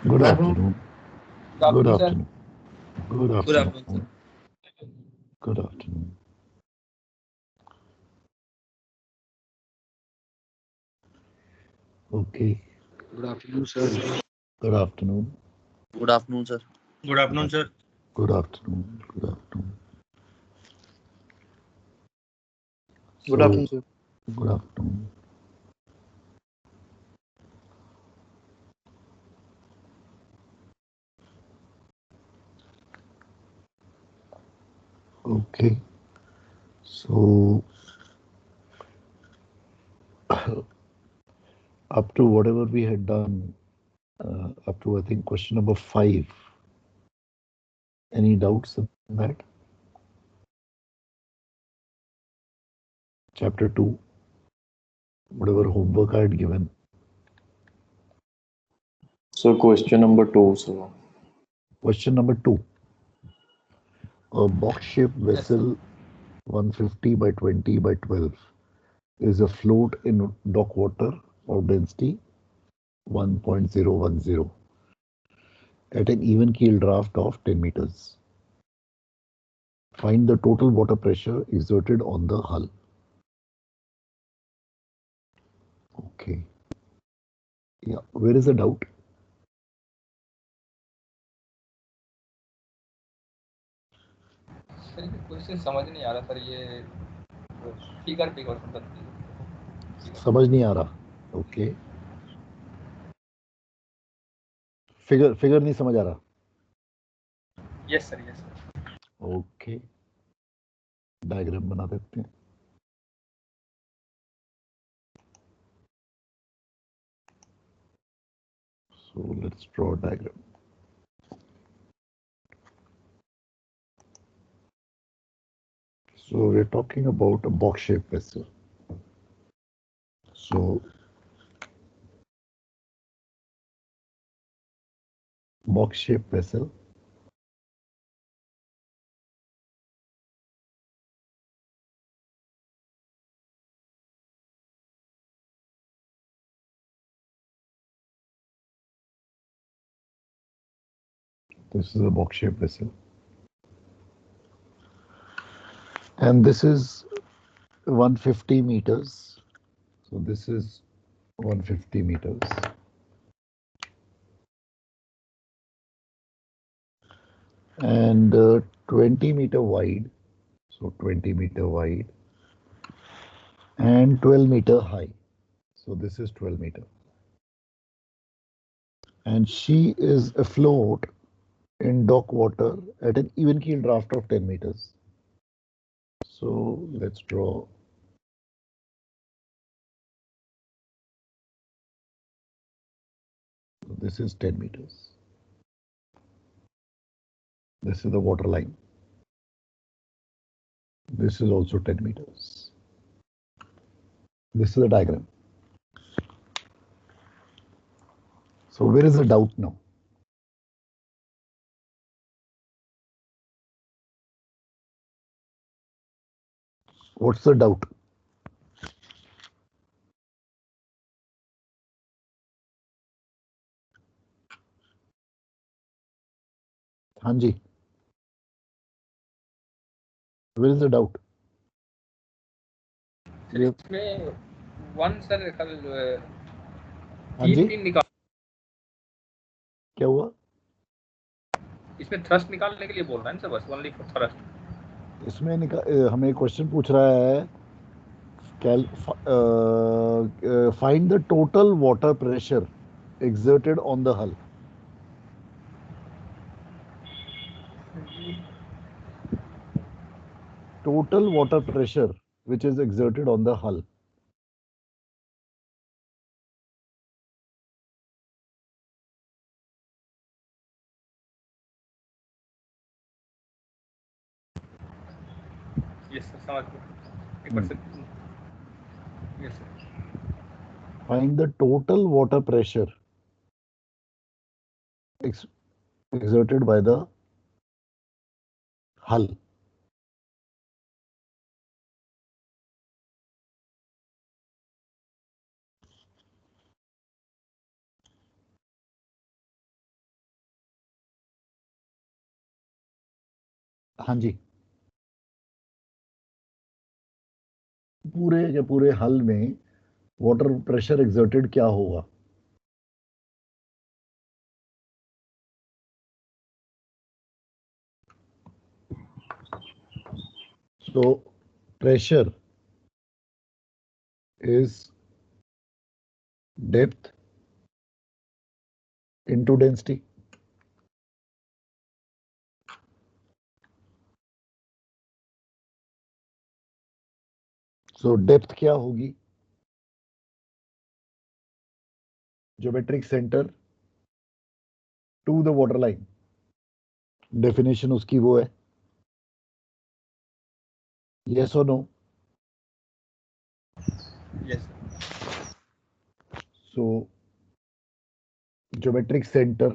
Good afternoon. Good Good afternoon, sir. afternoon. Good Good afternoon, sir. afternoon. Good afternoon. Okay. Good afternoon, sir. Good afternoon. Good afternoon, sir. Good afternoon, sir. Good afternoon. Good afternoon. Good So, afternoon, sir. good afternoon. Okay. So, up to whatever we had done, up to I think question number 5. Any doubts in that? Chapter 2, whatever homework I had given. So question number 2, sir. Question number 2. A box-shaped Yes, sir. vessel 150 by 20 by 12 is afloat in dock water of density 1.010 at an even keel draft of 10 meters. Find the total water pressure exerted on the hull. Okay. Yeah. Where is the doubt? Sir ये question समझ नहीं आ रहा sir ये figure पे question sir समझ नहीं आ रहा. Okay. Figure नहीं समझ आ रहा. Yes sir Okay. डायग्राम बना देते हैं. So let's draw a diagram. So we're talking about a box-shaped vessel. So box-shaped vessel. This is a box-shaped vessel. And this is 150 meters. So this is 150 meters. And 20 meter wide. So 20 meter wide. And 12 meter high. So this is 12 meter. And she is afloat in dock water at an even keel draft of 10 meters. So let's draw. This is 10 meters. This is the water line. This is also 10 meters. This is the diagram. So where is the doubt now? What's the doubt? हाँ जी. Where is the doubt? Sir इसमें one sir कल हाँ जी. तीन निकाल क्या हुआ? इसमें thrust निकालने के लिए बोल रहा है ना सर बस ओनली फॉर थ्रस्ट. इसमें हमें क्वेश्चन पूछ रहा है find the total water pressure exerted on the hull. Total water pressure which is exerted on the hull. Yes sir समझ गया एक बार sir. Yes sir. Find the total water pressure exerted by the hull. हाँ जी, पूरे के पूरे हल में वाटर प्रेशर एक्सर्टेड क्या होगा? So pressure is depth into density. So depth क्या होगी? Geometric center to the water line. Definition उसकी वो है, yes or no? Yes, sir. So geometric center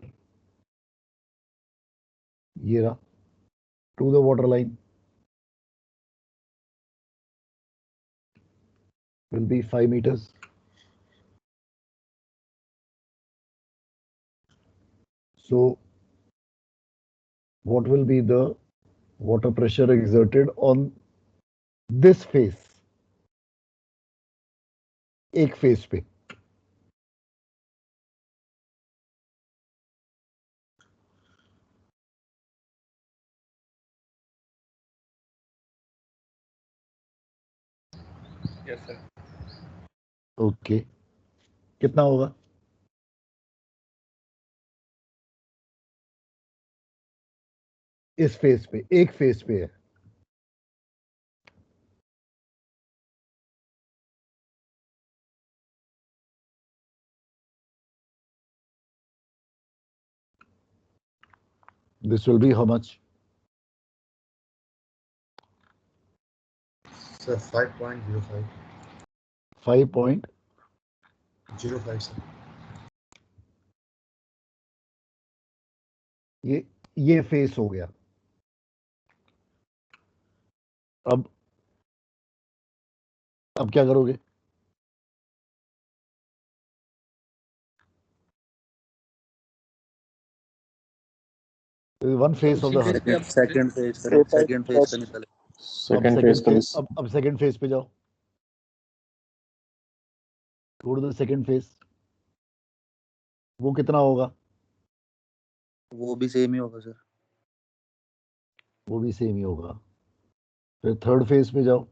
ये रहा, to the water line will be 5 meters. So what will be the water pressure exerted on this face? एक face पे Yes, sir. Okay, कितना होगा? इस फेस पे, एक face पे है, this will be how much? Sir, 5.05. 5.05. 05, sir. ये फेस हो गया। अब क्या करोगे? वन फेस ऑफ द हल। सेकंड फेज का निकले। सेकंड फेज का अब सेकंड फेस पे जाओ, छोड़ दो सेकंड फेस, वो कितना होगा? वो भी सेम ही होगा सर। वो भी सेम ही होगा। फिर थर्ड फेस पे जाओ,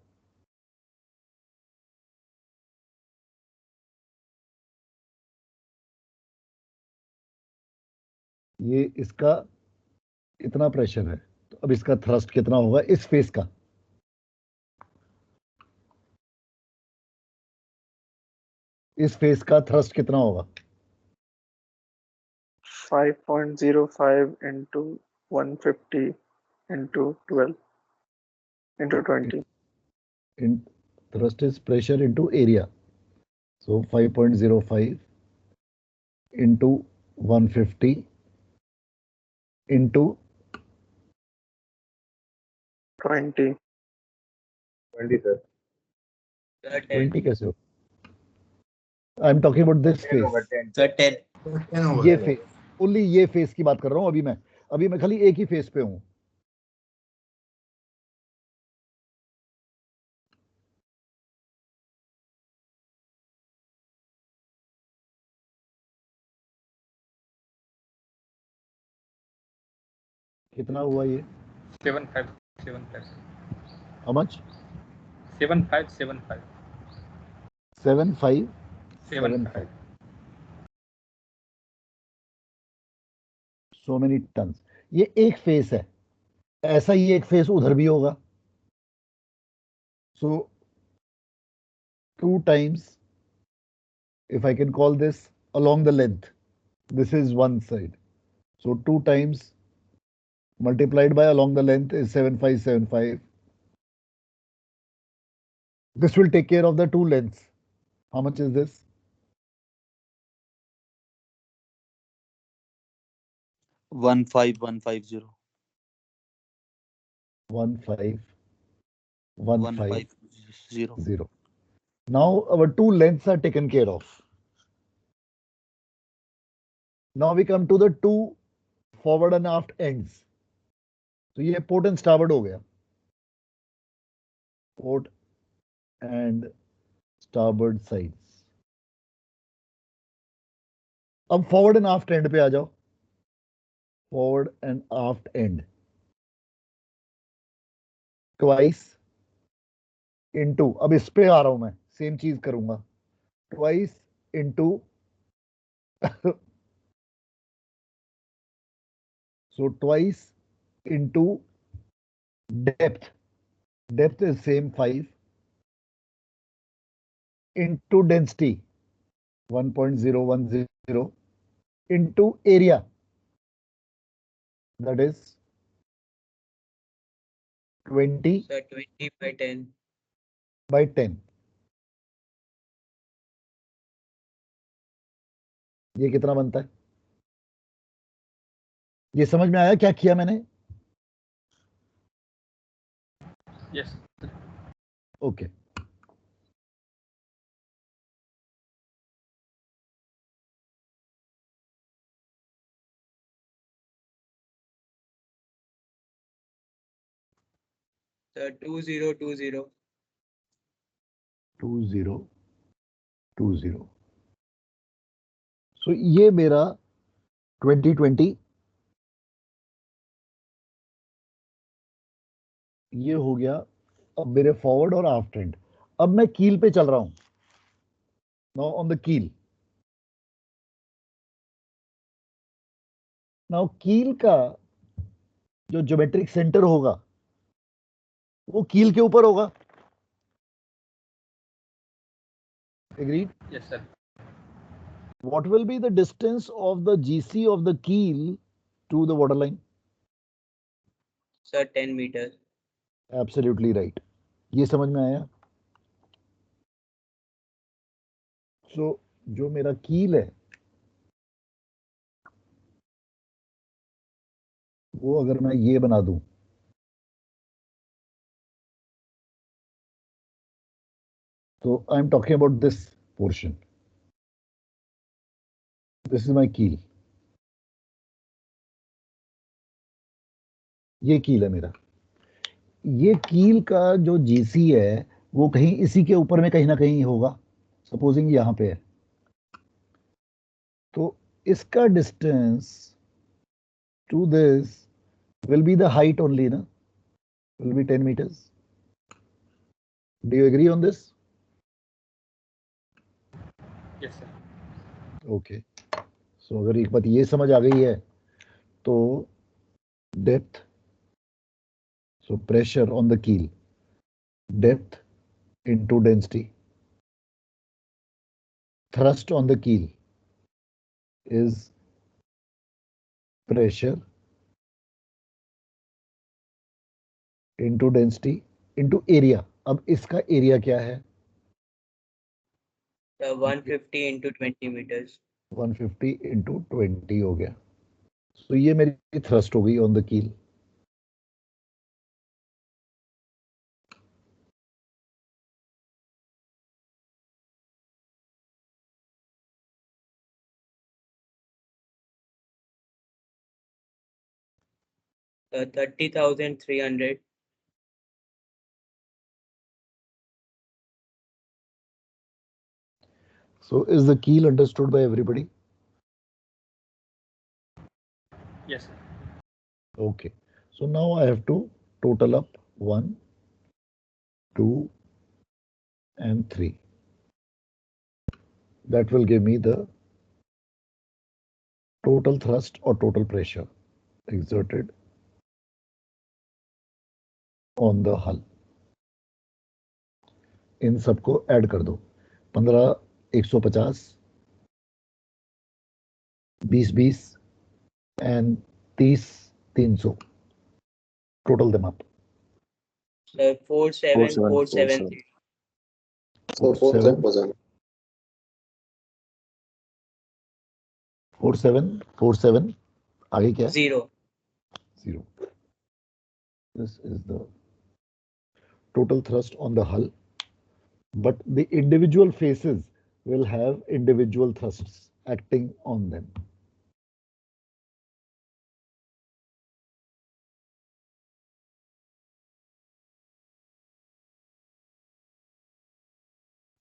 ये इसका इतना प्रेशर है, तो अब इसका थ्रस्ट कितना होगा इस फेस का? इस फेस का थ्रस्ट कितना होगा? 5.05 into 150 into 12 into 20. In thrust is pressure into area. So 5.05 into 150 into 20. 20, sir. 20 कैसे हो? I am talking about this 10 होगा, फेस, 10. सर 10। 10 होगा ये सर। फेस, ओनली ये फेस की बात कर रहा हूं। अभी मैं खाली एक ही फेस पे हूं। कितना हुआ ये? 7575. How much? 7575. 7575, so many tons. ये एक फेस है, ऐसा ही एक फेस उधर भी होगा। सो 2 times, if I can call this along the length, this is one side, so 2 times multiplied by along the length is 7575. This will take care of the two lengths. How much is this? 15150 15150. Now our two lengths are taken care of. Now we come to the two forward and aft ends. तो ये port and starboard हो गया, port and starboard sides. अब forward and aft end पे आ जाओ, forward and aft end twice into, अब इस पे आ रहा हूं मैं, सेम चीज करूंगा, twice into so twice into depth is same 5 into density 1.010 into area, that is 20 Sir, 20 by 10. by 10। ये कितना बनता है? ये समझ में आया क्या किया मैंने? Yes. Okay Sir, 2020. 2020, सो ये मेरा 2020, ये हो गया। अब मेरे फॉरवर्ड और आफ्ट एंड, अब मैं कील पे चल रहा हूं, नाउ ऑन द कील। नाउ कील का जो ज्योमेट्रिक सेंटर होगा वो कील के ऊपर होगा, agreed? Yes, sir. What will be the distance of the GC of the keel to the waterline? Sir, 10 meters. Absolutely right. ये समझ में आया? So जो मेरा कील है वो अगर मैं ये बना दूं, तो I am talking about this portion, this is my कील, ये कील है मेरा। ये कील का जो जीसी है वो कहीं इसी के ऊपर में कहीं ना कहीं होगा, सपोजिंग यहां पे है, तो इसका distance to this will be the height only, na? Will be 10 meters. Do you agree on this? Yes, sir. Okay. So अगर एक बात ये समझ आ गई है तो depth, so pressure on the keel, depth into density, thrust on the keel is pressure into density into area। अब इसका एरिया क्या है? Sir, 150 into 20 meters. 150 into 20 हो गया। तो ये मेरी थ्रस्ट हो गई ऑन द कील। Sir, 30,300. So is the keel understood by everybody? Yes, sir. Okay. So now I have to total up 1, 2, and 3. That will give me the total thrust or total pressure exerted on the hull. इन सबको add कर दो, 15 150, 20 20 and 30 300. Total them up. Sir, 47,473. 47 47 आगे क्या है? 0. 0. This is the total thrust on the hull, but the individual faces will have individual thrusts acting on them.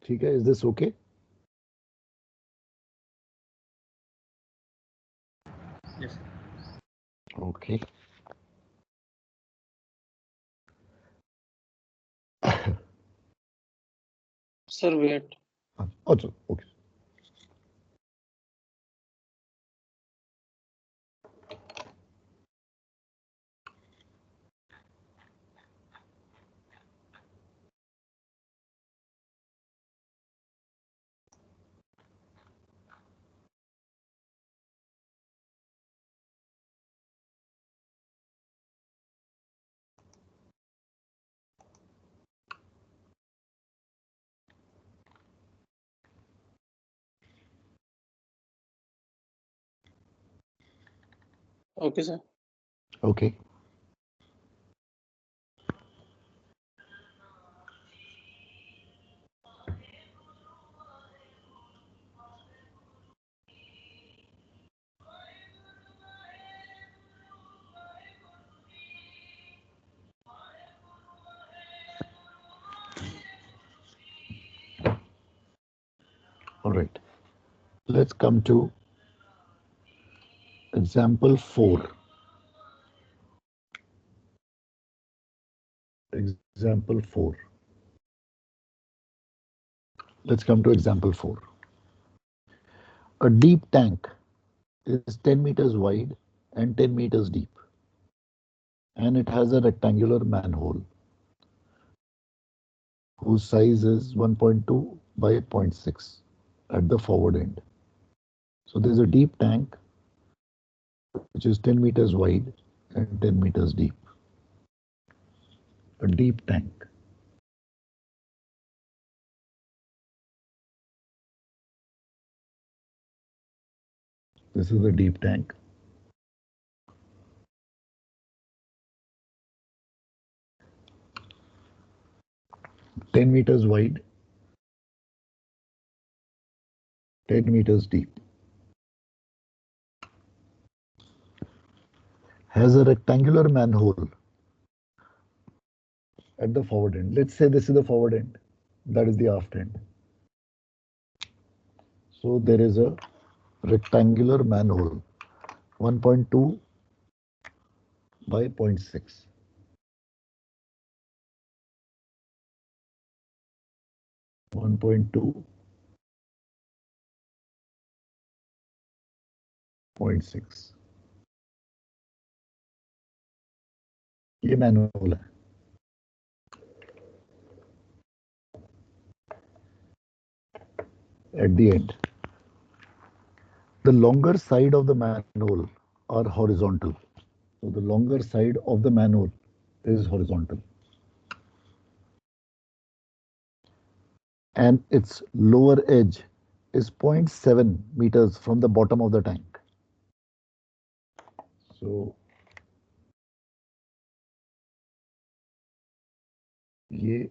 ठीक है, is this okay? Yes. Okay, Sir, wait. अच्छा okay. Okay, sir. Okay. All right. Let's come to example 4. Example 4. Let's come to example 4. A deep tank is 10 meters wide and 10 meters deep, and it has a rectangular manhole whose size is 1.2 by 0.6 at the forward end. So there's a deep tank which is 10 meters wide and 10 meters deep. A deep tank. This is a deep tank. Ten meters wide, 10 meters deep. Has a rectangular manhole at the forward end. Let's say this is the forward end, that is the aft end. So there is a rectangular manhole 1.2 by 0.6. 1.2, 0.6. ये manual है. At the end, the longer side of the manhole are horizontal. So the longer side of the manhole is horizontal, and its lower edge is 0.7 meters from the bottom of the tank. So ये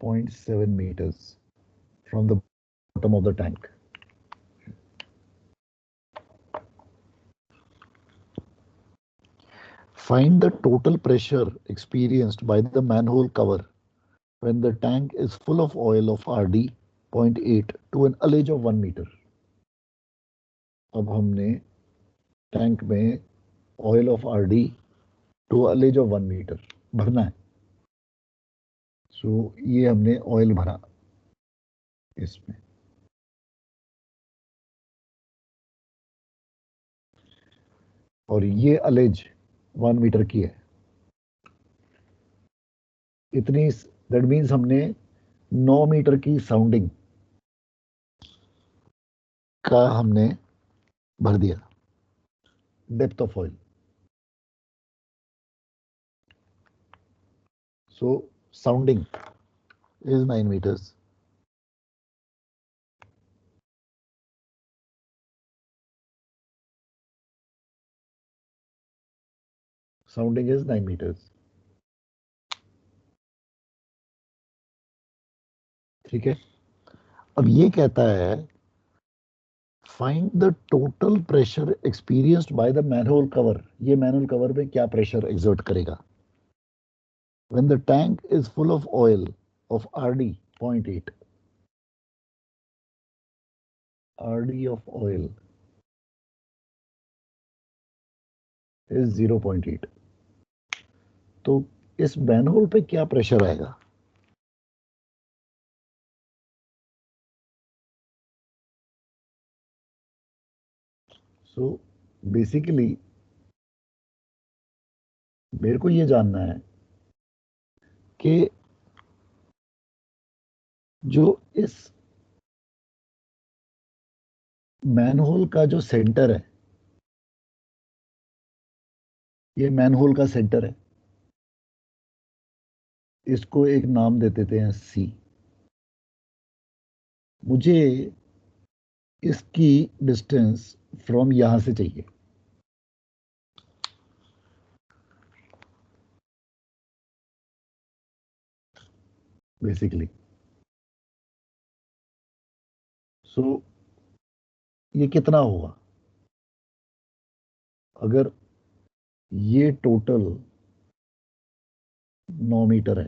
0.7 meters from the bottom of the tank. Find the total pressure experienced by the manhole cover when the tank is full of oil of RD 0.8 to an ullage of 1 meter. अब हमने tank में oil of RD to ullage of 1 metre भरना है. सो ये हमने oil भरा इसमें, और ये अलेज 1 मीटर की है. इतनी, दैट मीन्स हमने 9 मीटर की साउंडिंग का हमने भर दिया depth of oil. So sounding is 9 meters. Sounding is 9 meters. ठीक है. अब ये कहता है find the total pressure experienced by the manhole cover. ये मैनहोल कवर में क्या प्रेशर एक्सर्ट करेगा when the tank is full of oil of RD 0.8. RD of oil is 0.8. तो इस मैनहोल पे क्या प्रेशर आएगा? सो बेसिकली मेरे को ये जानना है कि जो इस मैनहोल का जो सेंटर है, ये मैनहोल का सेंटर है, इसको एक नाम दे देते हैं सी। मुझे इसकी डिस्टेंस फ्रॉम यहां से चाहिए। बेसिकली सो ये कितना होगा? अगर ये टोटल 9 मीटर है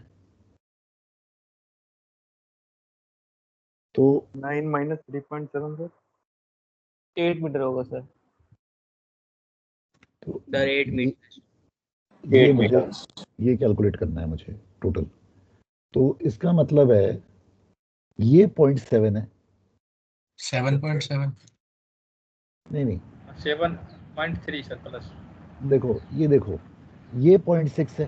तो 9 minus 3.7 सर 8 मीटर होगा सर। तो सर 8 ये मीटर। ये 8 मुझे meters. ये कैलकुलेट करना है मुझे टोटल। तो इसका मतलब है ये 0.7 है। 7.7. नहीं नहीं, 7.3 सर प्लस। देखो ये देखो, ये 0.6 है,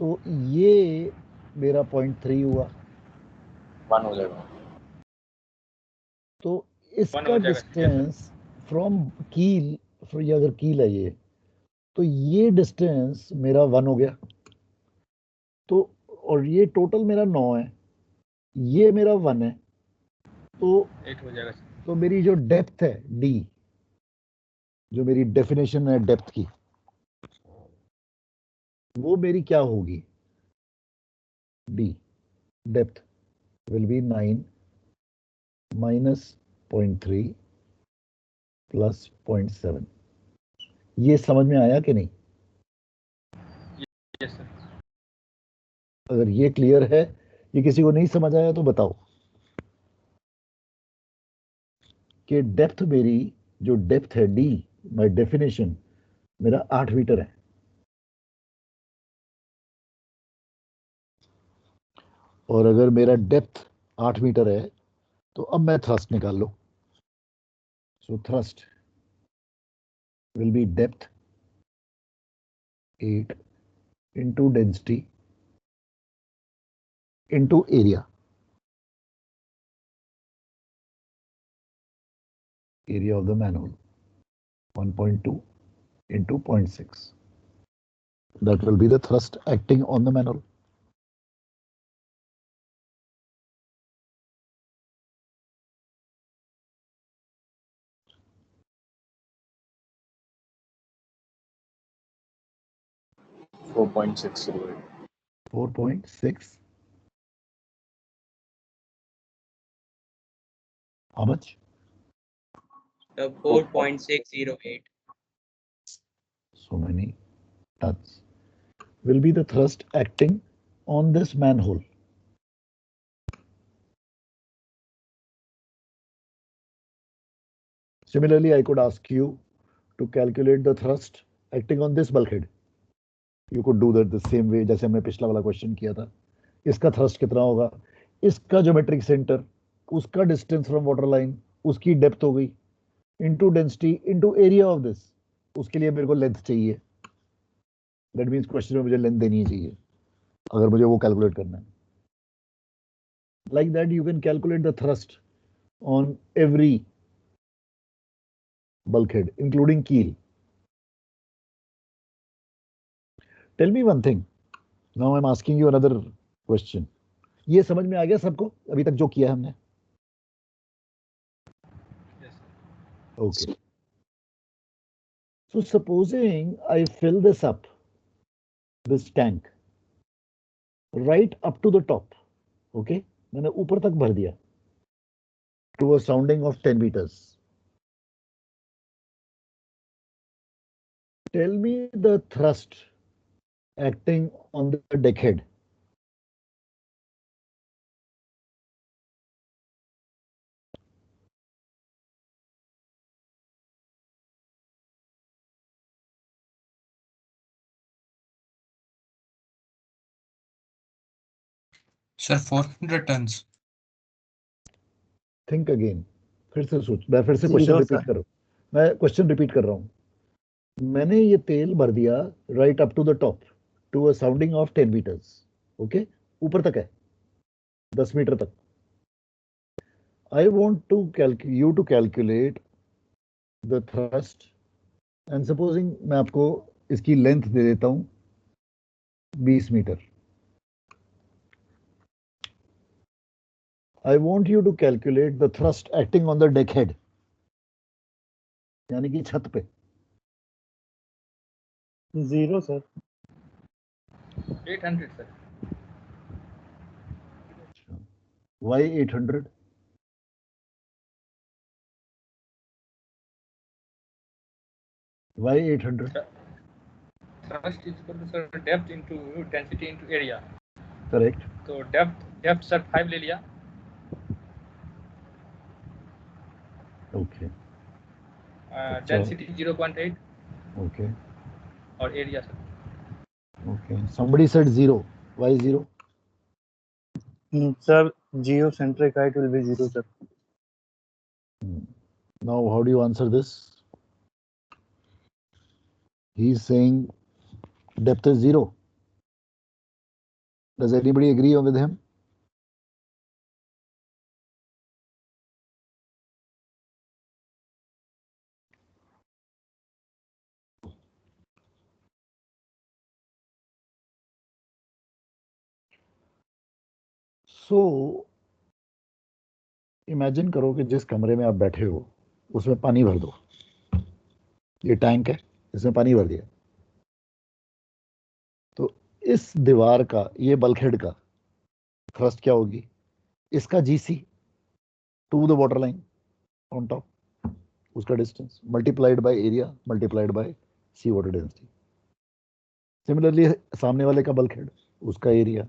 तो ये मेरा 0.3 हुआ। 1 हो जाएगा. तो 1 इसका हो जाएगा sir. Yes, sir. Distance from कील, ये अगर कील है ये, तो ये डिस्टेंस मेरा 1 हो गया। तो और ये टोटल मेरा 9 है, ये मेरा 1 है, तो 8 हो जाएगा सर। तो मेरी जो डेप्थ है डी, जो मेरी डेफिनेशन है डेप्थ की, वो मेरी क्या होगी? D depth will be 9 minus 0.3 plus 0.7। ये समझ में आया कि नहीं? Yes, sir. अगर ये क्लियर है, ये किसी को नहीं समझ आया तो बताओ। कि डेप्थ मेरी, जो डेप्थ है डी, बाय डेफिनेशन मेरा 8 मीटर है। और अगर मेरा डेप्थ 8 मीटर है तो अब मैं थ्रस्ट निकाल लो। So thrust will be depth 8 into density into area. Area of the manhole 1.2 into 0.6. That will be the thrust acting on the manhole. Four 4.608. 4.6. How much? 4.608. So many tons will be the thrust acting on this manhole. Similarly, I could ask you to calculate the thrust acting on this bulkhead. You could do that the same way जैसे हमने पिछला वाला question किया था। इसका thrust कितना होगा? इसका ज्योमेट्रिक सेंटर, उसका डिस्टेंस फ्रॉम वाटर लाइन, उसकी डेप्थ हो गई, into density into area of this. उसके लिए मेरे को लेंथ चाहिए। दैट मीन्स क्वेश्चन में मुझे लेंथ देनी चाहिए अगर मुझे वो कैलकुलेट करना है। Like that you can calculate the thrust on every bulkhead including keel. Tell me one thing. Now I'm asking you another question. ये समझ में आ गया सबको अभी तक जो किया है हमने? Yes, sir. Okay. So supposing I fill this up, this tank, right up to the top. Okay? मैंने ऊपर तक भर दिया to a sounding of 10 meters. Tell me the thrust acting on the deckhead. Sir 400 tons. Think again, फिर से सोच, मैं फिर से Zero, क्वेश्चन रिपीट sir. कर रहा हूँ, मैं क्वेश्चन रिपीट कर रहा हूँ। मैंने ये तेल भर दिया right up to the top to a sounding of 10 metres, okay, ऊपर तक है, 10 मीटर तक। I want to you to calculate the thrust, and supposing मैं आपको इसकी लेंथ दे देता हूं 20 metre. I want you to calculate the thrust acting on the deck head, यानी कि छत पे। Zero, sir. 800 sir. Why 800? Why 800? Thrust is equal to sir depth into density into area. Correct. तो डेप्थ सर 5 ले लिया, okay density 0.8 okay और area sir. Okay, somebody said 0, why 0? Sir, geocentric height will be 0, sir. Now how do you answer this? He's saying depth is 0. Does anybody agree with him? So imagine करो कि जिस कमरे में आप बैठे हो उसमें पानी भर दो, ये टैंक है, इसमें पानी भर दिया, तो इस दीवार का, ये बल्कहेड का थ्रस्ट क्या होगी? इसका GC to the water line on top, उसका distance multiplied by area multiplied by sea water density. Similarly सामने वाले का बल्कहेड, उसका एरिया,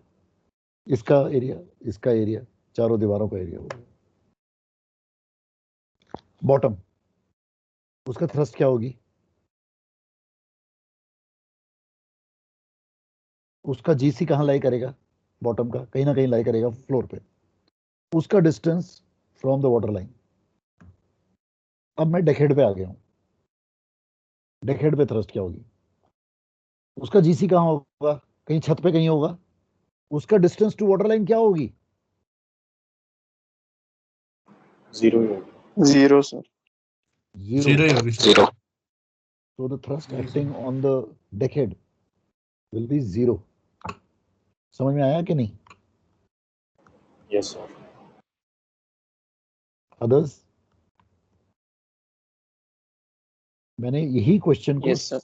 इसका एरिया, इसका एरिया, चारों दीवारों का एरिया हो गया। बॉटम, उसका थ्रस्ट क्या होगी? उसका जीसी कहाँ लाई करेगा? बॉटम का कहीं ना कहीं लाई करेगा फ्लोर पे, उसका distance from the water line. अब मैं डेकहेड पे आ गया हूं, डेकहेड पे थ्रस्ट क्या होगी? उसका जीसी कहाँ होगा? कहीं छत पे कहीं होगा, उसका डिस्टेंस टू वाटर लाइन क्या होगी? 0 ही होगी। Zero, sir. Zero ही होगी sir. So the thrust acting on the deckhead will be 0. समझ में आया कि नहीं? Yes, sir. Others? मैंने यही क्वेश्चन को Yes, sir.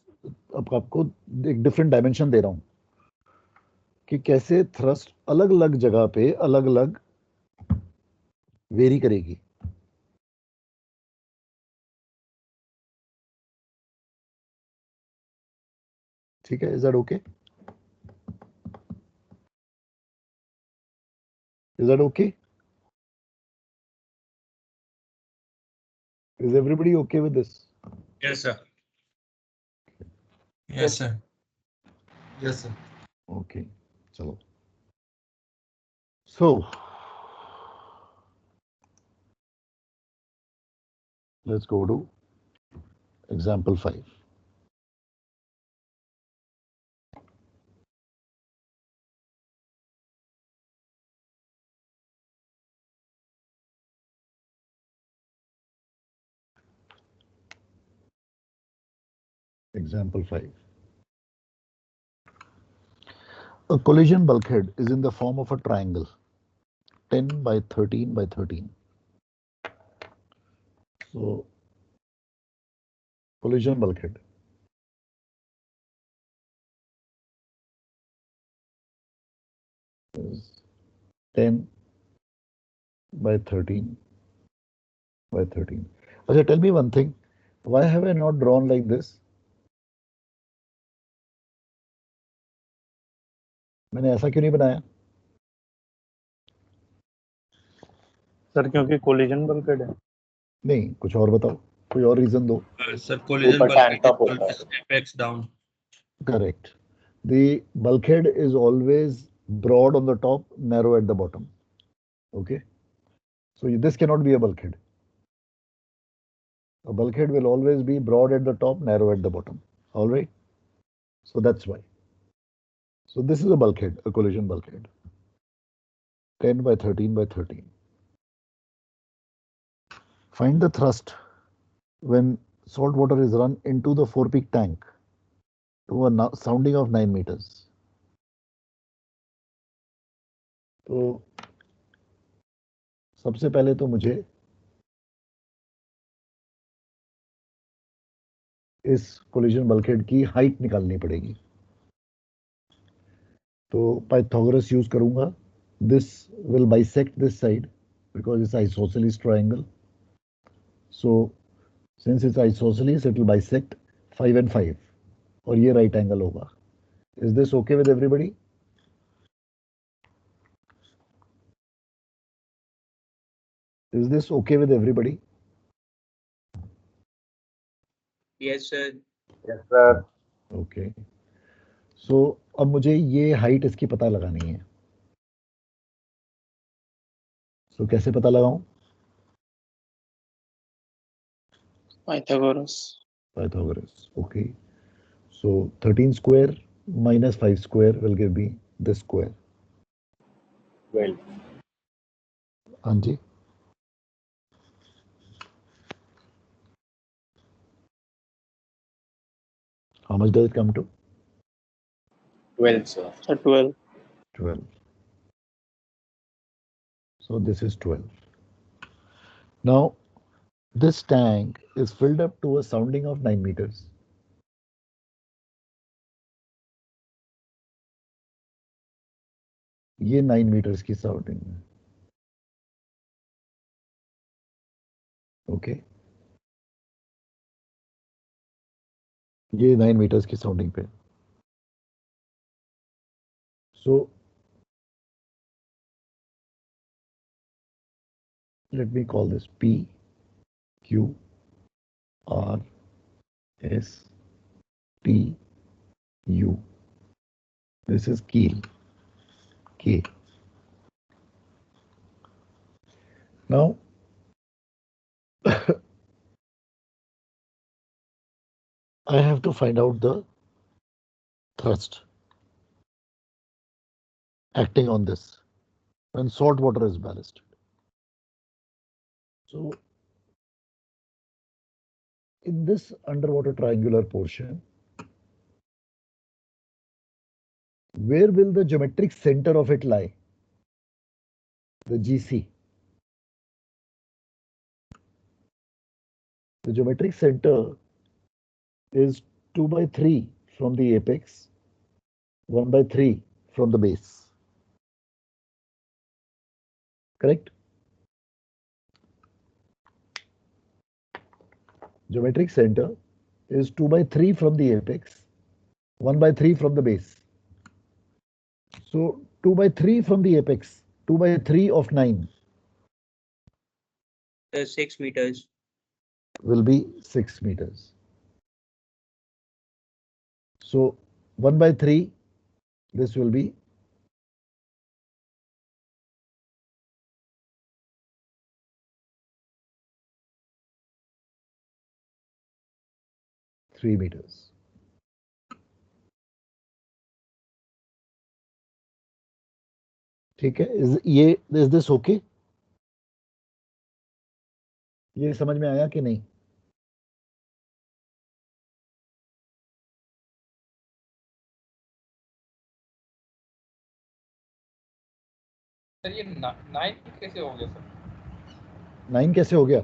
अब आपको एक डिफरेंट डायमेंशन दे रहा हूं कि कैसे थ्रस्ट अलग अलग जगह पे अलग अलग वेरी करेगी। ठीक है, is that okay? Is that okay? Is everybody okay with this? Yes sir. Yes sir. Yes sir. Okay, चलो। So let's go to example 5. Example 5. A collision bulkhead is in the form of a triangle 10 by 13 by 13. So, collision bulkhead. Is 10 by 13 by 13. Okay, tell me one thing. Why have I not drawn like this? मैंने ऐसा क्यों नहीं बनाया? Sir क्योंकि collision bulkhead है। नहीं, कुछ और बताओ, कोई और रीजन दो। Sir, collision ऊपर tank bulkhead top is होता है। always apex down. Correct. The bulkhead is always broad on the top, narrow at the bottom. Okay. So this cannot be a bulkhead. A bulkhead will always be broad at the top, narrow at the bottom. All right. So that's why. So this is a bulkhead, a collision bulkhead. 10 by 13 by 13. Find the thrust when salt water is run into the four-peak tank to a sounding of 9 meters. तो सबसे पहले तो मुझे इस collision bulkhead की height निकालनी पड़ेगी. तो पाइथागोरस यूज करूंगा. This will bisect this side because it's isosceles triangle. So since it's isosceles it will bisect 5 and 5 और ये राइट एंगल होगा. Is this okay with everybody? Is this okay with everybody? Yes, sir. Yes, sir. Okay. So अब मुझे ये height इसकी पता लगानी है. So कैसे पता लगाऊं? Pythagoras. Pythagoras. Okay. So 13 square minus 5 square will give me this square. 12. Anji? How much does it come to? 12, sir. So 12. 12. So this is 12. Now, this tank is filled up to a sounding of 9 meters. ये 9 meters की sounding है. Okay. ये 9 meters की sounding पे. So let me call this P, Q, R, S, T, U. This is keel, K. Now, I have to find out the thrust acting on this when salt water is ballasted. So, in this underwater triangular portion, where will the geometric center of it lie? The GC. The geometric center is 2 by 3 from the apex, 1 by 3 from the base. Correct? Geometric center is 2 by 3 from the apex, 1 by 3 from the base. So 2 by 3 from the apex, 2 by 3 of 9 6 meters. will be 6 meters. So 1 by 3, this will be 3 meters. ठीक है? Is this okay? ये समझ में आया कि नहीं? Sir ये 9 कैसे हो गया सर? 9 कैसे हो गया?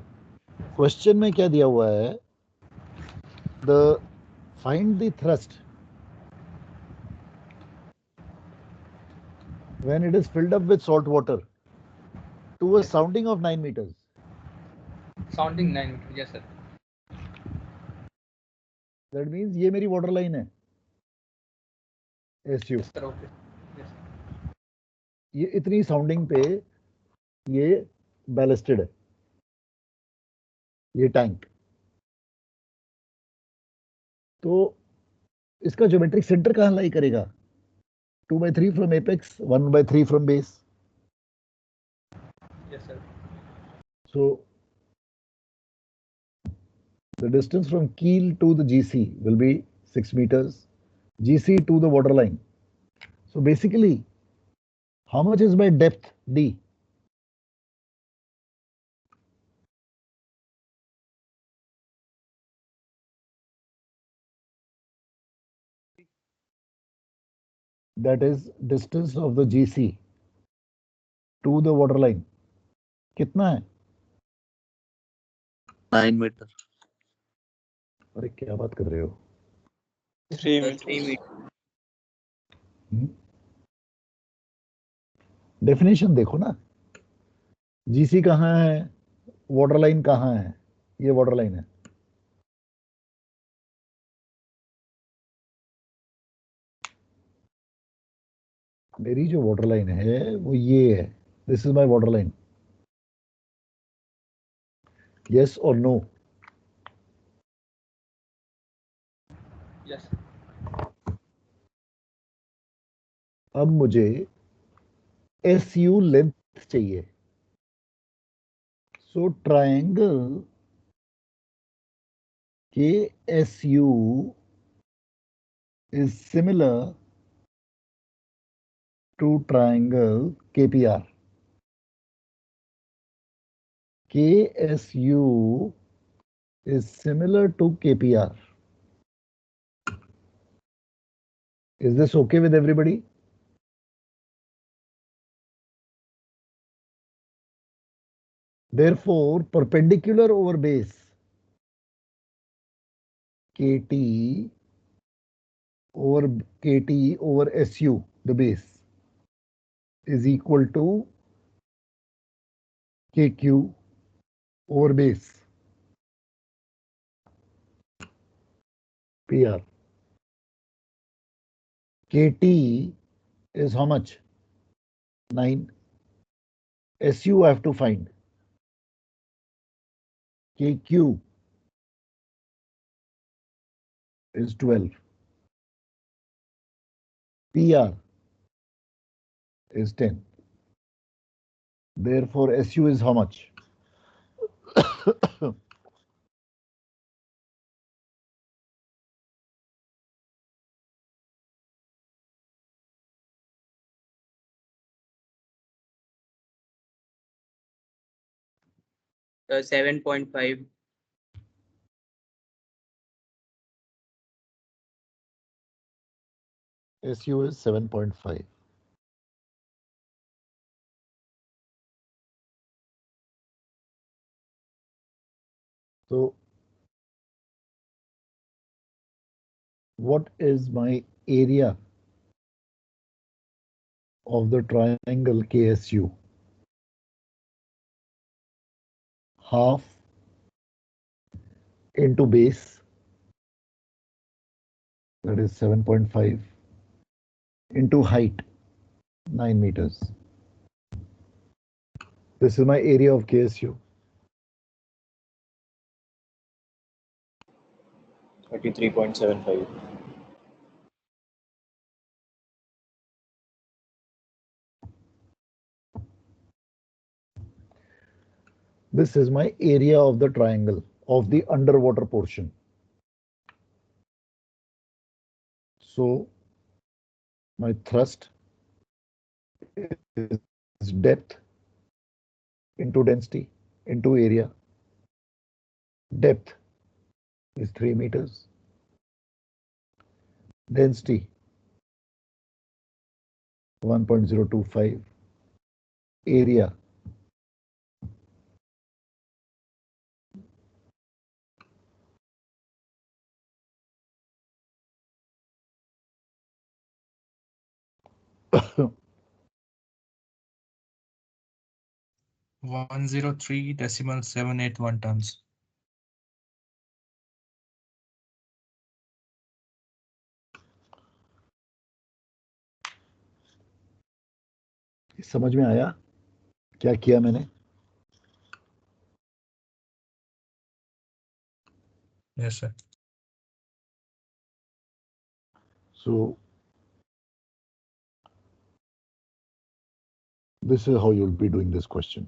क्वेश्चन में क्या दिया हुआ है? Find the thrust when it is filled up with salt water to a sounding of 9 meters. Sounding 9 meters, yes sir. That means ये मेरी water line है. SU. Yes sir, okay. Yes sir. ये इतनी sounding पे ये ballasted है. ये tank. तो इसका ज्योमेट्रिक सेंटर कहाँ लाई करेगा? 2/3 from apex, 1/3 from base. Yes, sir. So the distance from keel to the GC will be 6 meters. GC to the waterline. So basically, how much is my depth D? That is distance of the GC to the waterline. कितना है? 9 meter. अरे क्या बात कर रहे हो? 3 3 meters. meters. Definition देखो ना. GC कहाँ है? वाटरलाइन कहाँ है? ये वाटरलाइन है. मेरी जो वाटरलाइन है वो ये है. This is my waterline. Yes और नो? Yes. अब मुझे SU लेंथ चाहिए. सो triangle KSU is similar to triangle KPR. KSU is similar to KPR. Is this okay with everybody? Therefore, perpendicular over base KT over KT over SU, the base, is equal to KQ over base PR. KT is how much? 9. SU I have to find. KQ is 12. PR is 10. Therefore, SU is how much? The 7.5. SU is 7.5. So, what is my area of the triangle KSU? Half into base, that is 7.5, into height, 9 meters. This is my area of KSU. 33.75. This is my area of the triangle of the underwater portion. So, my thrust is depth into density into area. Depth is 3 meters. Density 1.025. Area One zero three decimal 781 tons. समझ में आया क्या किया मैंने? Yes, sir. So This is how you'll be doing this question.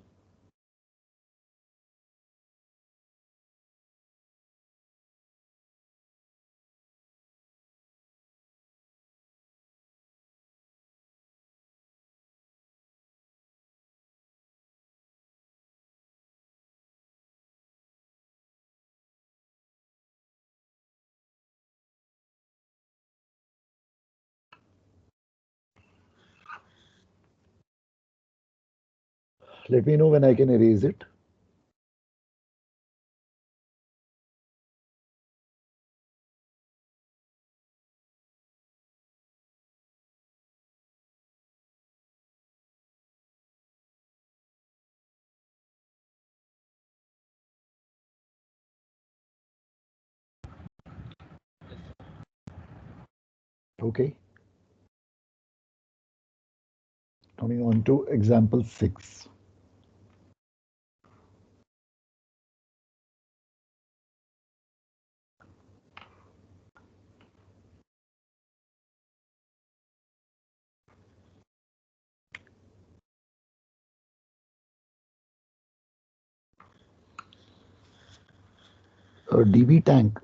Let me know when I can erase it. Okay. Coming on to example 6. A DB tank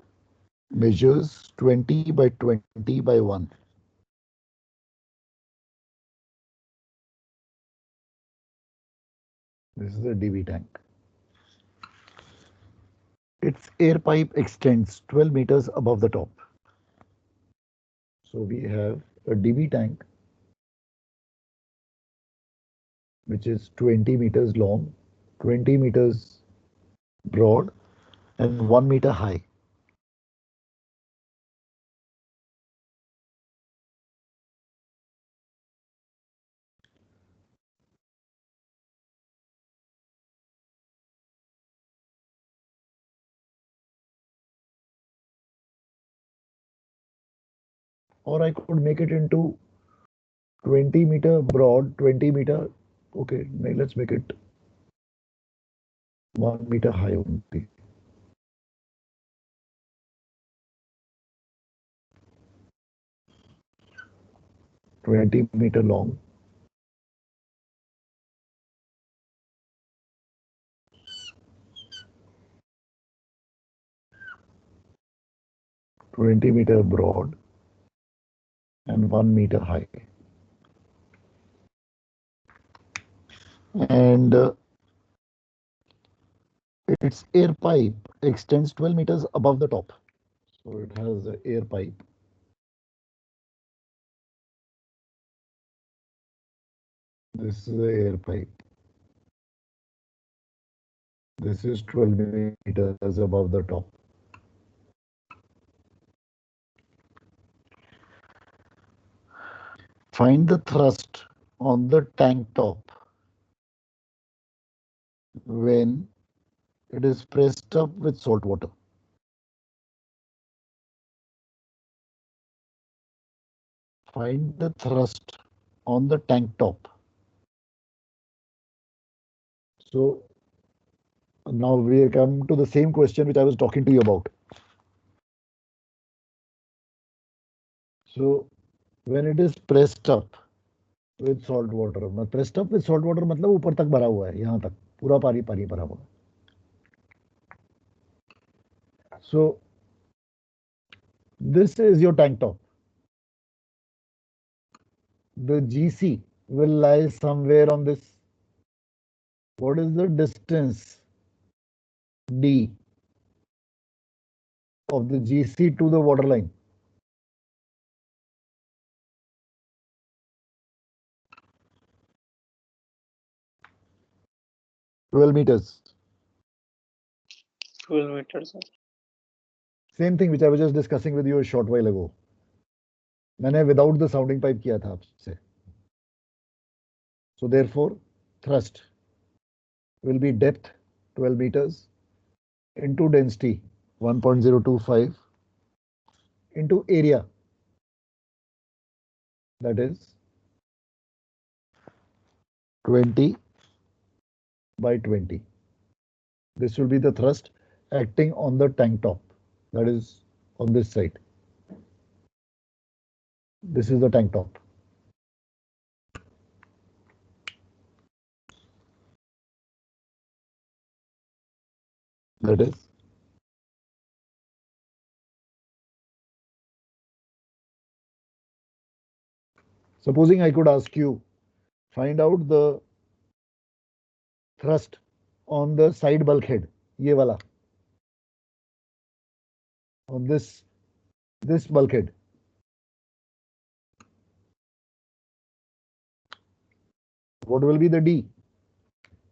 measures 20 by 20 by 1. This is a DB tank. Its air pipe extends 12 meters above the top. So we have a DB tank which is 20 meters long, 20 meters broad, and 1 meter high. Or I could make it into 20 meter broad, 20 meter. Okay, let's make it 1 meter high only. 20 meter long. (20 meter broad) and 1 meter high. And its air pipe extends 12 meters above the top. So it has an air pipe. This is the air pipe. This is 12 meters above the top. Find the thrust on the tank top when it is pressed up with salt water. Find the thrust on the tank top. So now we come to the same question which I was talking to you about. So when it is pressed up with salt water, pressed up with salt water मतलब ऊपर तक भरा हुआ है, यहाँ तक पूरा पानी पानी भरा हुआ. So this is your tank top. The GC will lie somewhere on this. What is the distance D of the GC to the water line? (12 meters). 12 meters, sir. Same thing which I was just discussing with you a short while ago. मैंने without the sounding pipe किया था आपसे. So therefore, thrust will be depth 12 meters into density 1.025 into area, that is 20 by 20. This will be the thrust acting on the tank top, that is on this side. This is the tank top. That is, supposing I could ask you, find out the thrust on the side bulkhead, ये वाला, on this bulkhead. What will be the D?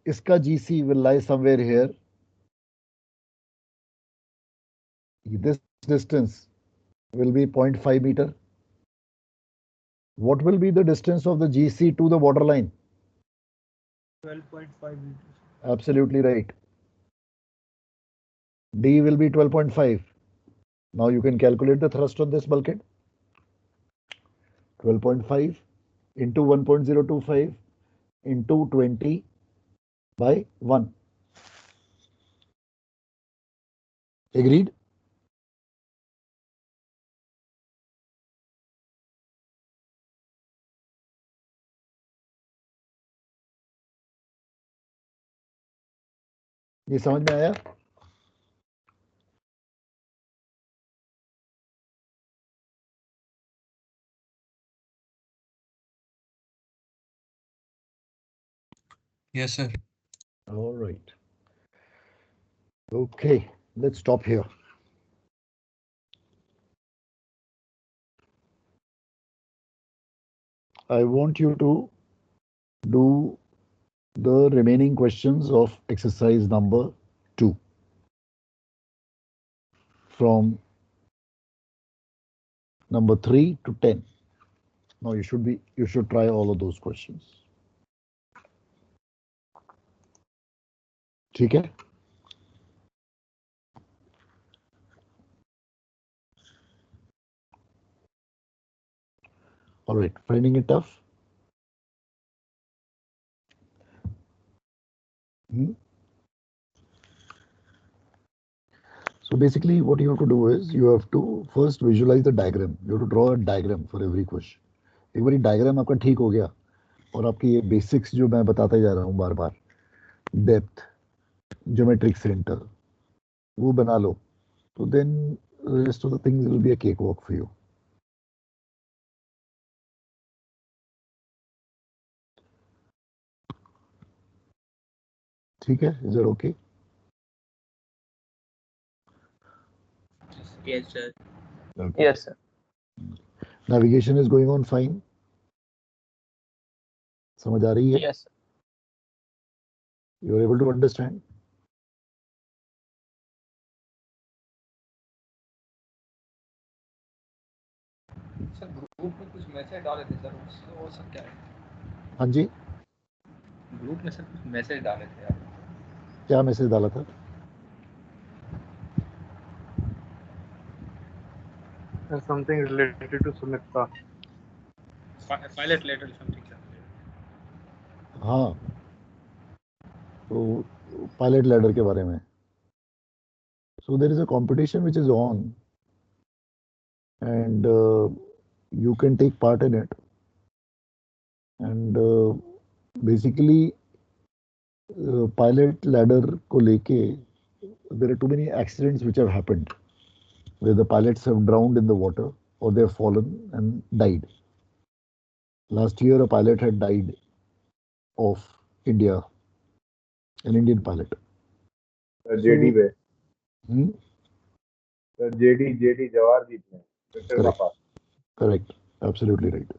इसका GC will lie somewhere here. This distance will be 0.5 meter. What will be the distance of the GC to the waterline? 12.5 meters. Absolutely right. D will be 12.5. Now you can calculate the thrust on this bulkhead. 12.5 into 1.025 into 20 by 1. Agreed? ये समझ में आया? Yes, sir. All right. Okay, let's stop here. I want you to do the remaining questions of exercise number 2 from number 3 to 10. Now you should try all of those questions. ठीक है? All right, finding it tough? So basically what you have to do is you have to first visualize the diagram. You have to draw a diagram for every question. एक बारी diagram आपका ठीक हो गया और आपकी ये बेसिक्स जो मैं बताते जा रहा हूँ बार बार, डेप्थ, ज्योमेट्रिक सेंटर, वो बना लो, तो then rest of the things will be a cake walk for you. ठीक है? Is that okay? Yes, sir. Okay. Yes, sir. Navigation is going on fine. समझ आ रही है? Yes, sir. You are able to understand? Sir group में कुछ message डाले थे sir, उससे वो सब क्या है? हाँ जी, ग्रुप में सर कुछ मैसेज डाले थे यार. क्या मैसेज डाला था? There's something related to Sumitra. Pilot letter something sir. हाँ, तो पायलट लैडर के बारे में. So there is a competition which is on, and you can take part in it. And basically, pilot ladder को लेके, there are too many accidents which have happened, where the pilots have drowned in the water or they have fallen and died. Last year, a pilot had died of India, an Indian pilot. JD पे Hmm? Sir JD Jawahar जीत में Victor का Correct. Pass. Correct. Absolutely right.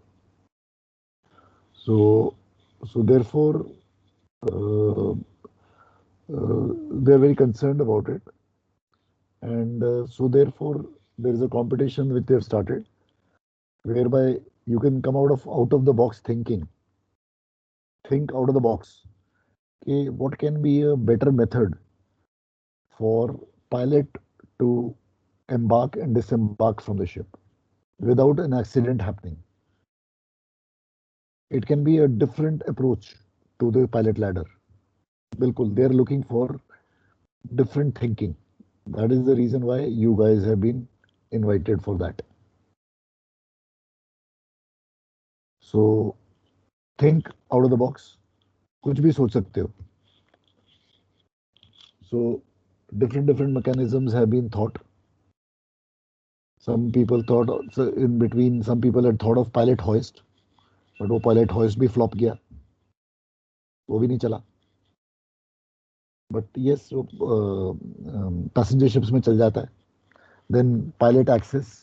So therefore, they are very concerned about it, and so therefore there is a competition which they have started, whereby you can come out of the box thinking. Think out of the box. Okay, what can be a better method for pilot to embark and disembark from the ship without an accident happening? It can be a different approach to the pilot ladder. Bilkul, they are looking for different thinking. That is the reason why you guys have been invited for that. So think out of the box. कुछ भी सोच सकते हो. So different mechanisms have been thought. Some people thought, so in between, some people had thought of pilot hoist, but वो pilot hoist भी flop गया, वो भी नहीं चला. But yes, passenger ships में चल जाता है. Then pilot access,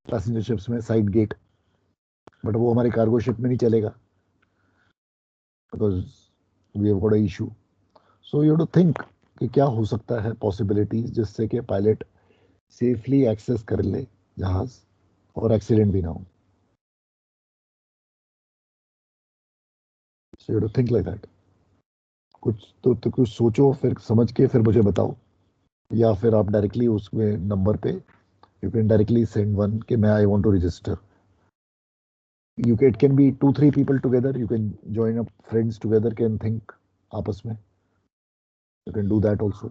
passenger ships में side gate, but वो हमारे cargo ship में नहीं चलेगा, because we have got a issue. So you have to think कि क्या हो सकता है possibilities जिससे कि pilot safely access कर ले जहाज और accident भी ना हो. So you have to think like that. कुछ तो कुछ सोचो, फिर समझ के फिर मुझे बताओ, या फिर आप डायरेक्टली उसमें नंबर पे you can directly send one कि मैं I want to register. You can it can be 2-3 people together, you can join up friends together, can think आपस में, you can do that also.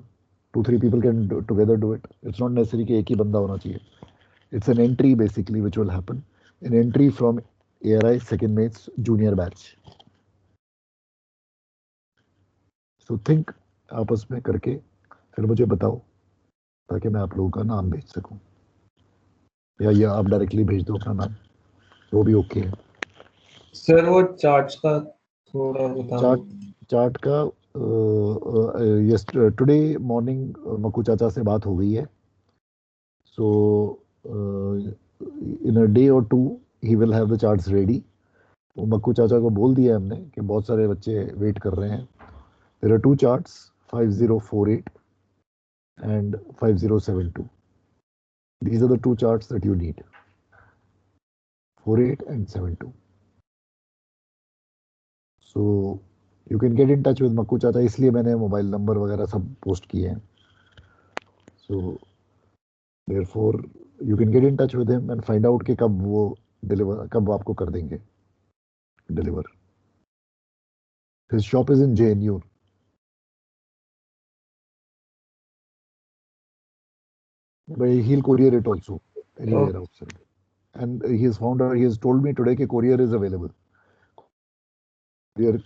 2-3 people can together do it. It's not necessary कि एक ही बंदा होना चाहिए. It's an entry basically which will happen, an entry from ARI second mates junior batch. So think आपस में करके फिर मुझे बताओ, ताकि मैं आप लोगों का नाम भेज सकूं, या आप डायरेक्टली भेज दो अपना नाम, वो भी ओके है. सर वो चार्ट्स का थोड़ा बता दो. चार्ट का यस, टुडे मॉर्निंग मक्कू चाचा से बात हो गई है. सो इन अ डे और 2 he will have the charts ready. वो मक्कू चाचा को बोल दिया हमने कि बहुत सारे बच्चे वेट कर रहे हैं. There are 2 charts, 5048 and 5072. These are the 2 charts that you need, 48 and 72. So you can get in touch with Makku चाचा, इसलिए मैंने मोबाइल नंबर वगैरह सब पोस्ट किए हैं. So therefore you can get in touch with him and find out कि कब वो डिलीवर, कब आपको कर देंगे deliver. His shop is in JNU. But he'll courier it also anywhere outside. And he has told me today कि courier is available.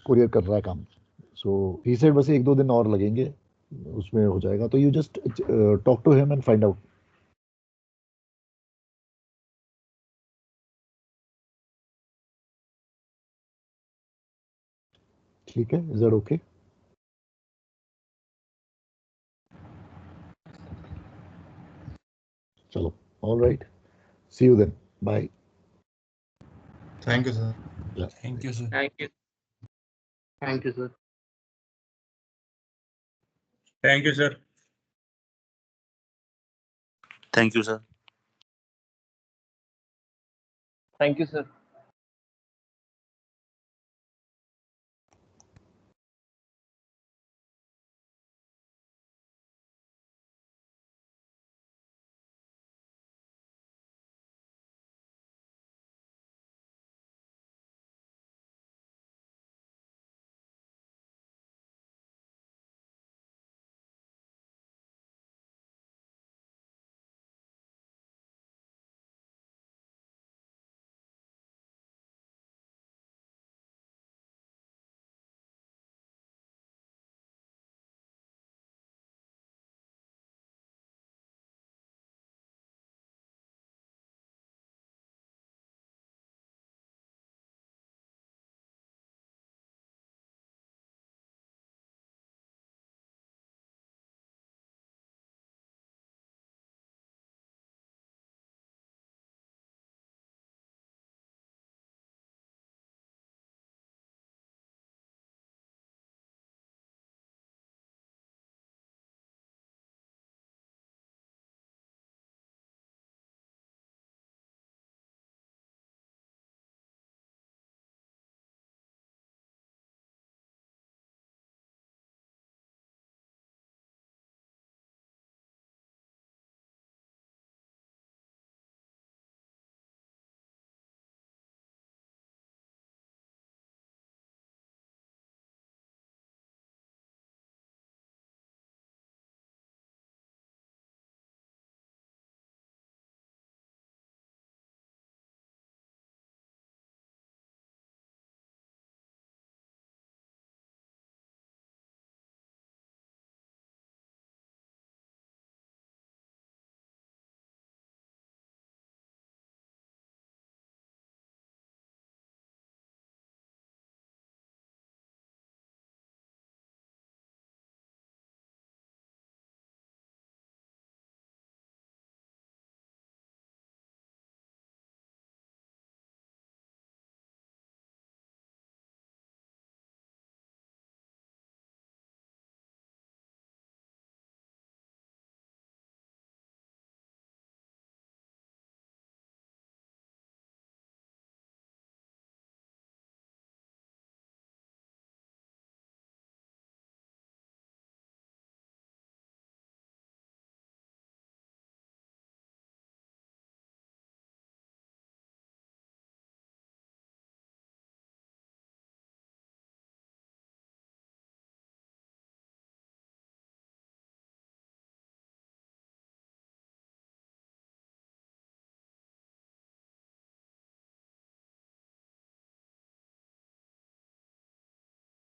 Courier कर रहा है काम. So he said बस 1-2 दिन और लगेंगे, उसमें हो जाएगा. तो you just talk to him and find out. ठीक है, is that okay? चलो, all right. See you then. Bye. Thank you sir. Yeah. Thank you sir. Thank you. Thank you, sir. Thank you, sir. Thank you sir. Thank you, sir.